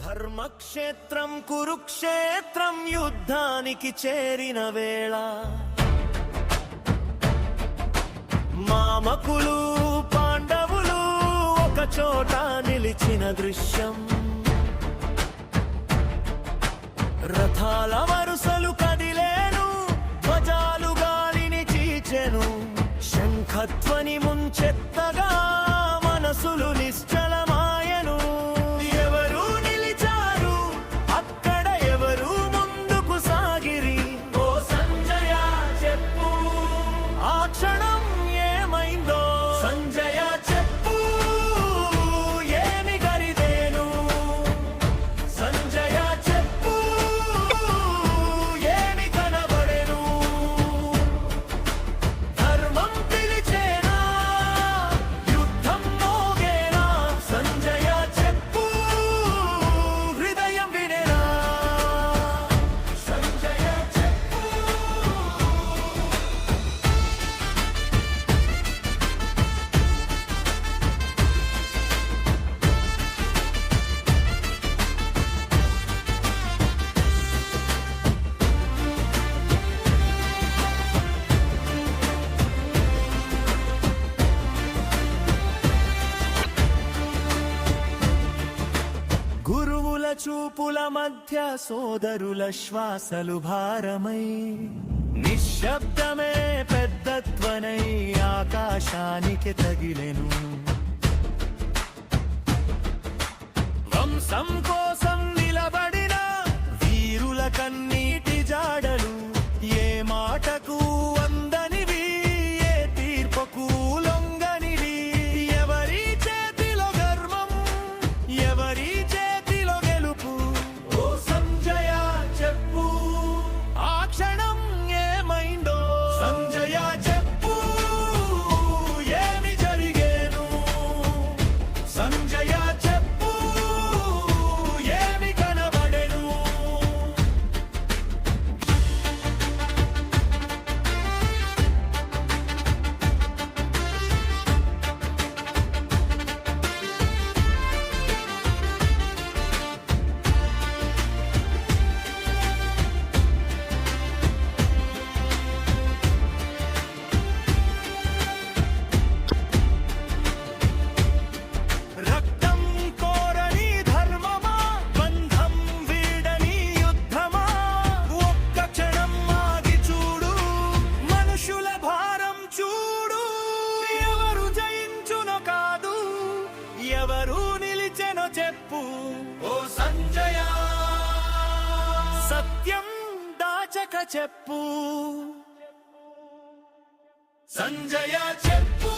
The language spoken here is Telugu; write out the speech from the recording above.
ధర్మక్షేత్రం కురుక్షేత్రం యుద్ధానికి చేరిన వేళ మామకులు పాండవులు ఒక చోట నిలిచిన దృశ్యం. రథాల వరుసలు కదిలేను, ధ్వజాలు గాలిని చీచెను, శంఖధ్వని ముంచెత్తగా మనసులు నిశ్చలమాయను. ఎవరు నిలిచారు అక్కడ, ఎవరు ముందుకు సాగిరి? ఓ సంజయ చెప్పు, ఆ క్షణం ఏమైందో? సంజయ చెప్పు, ఏమి గరిదేను? సంజయ చెప్పు, ఏమి కనబడెను? ధర్మం పిలిచేనా, యుద్ధం మోగేనా? సంజయ చెప్పు, హృదయం వినేనా? సంజయ చెప్పు. గురువుల చూపుల మధ్య సోదరుల శ్వాసలు భారమై, నిశ్శబ్దమే పెద్దత్వనై ఆకాశానికి తగిలెను. వంశం కోసం నిలబడిన వీరుల కన్నీటి జాడలు, ఏ మాటకు అందనివి, ఏ తీర్పుకు లొంగనివి. ఎవరి చేతిలో గర్వం, ఎవరి చేతిలో గెలుపు? ఓ సంజయ చెప్పు, ఆ క్షణం ఏమైందో? సంజయ చెప్పు, ఏమి జరిగేను? సంజయ చెప్పు, ఏమి కనబడెను? రక్తం కోరని ధర్మమా, బంధం వీడని యుద్ధమా? ఒక్క క్షణం ఆగి చూడు, మనుషుల భారం చూడు. ఎవరు జయించునో కాదు, ఎవరు నిలిచెనో చెప్పు. ఓ సంజయ, సత్యం దాచక చెప్పు. సంజయ చెప్పు.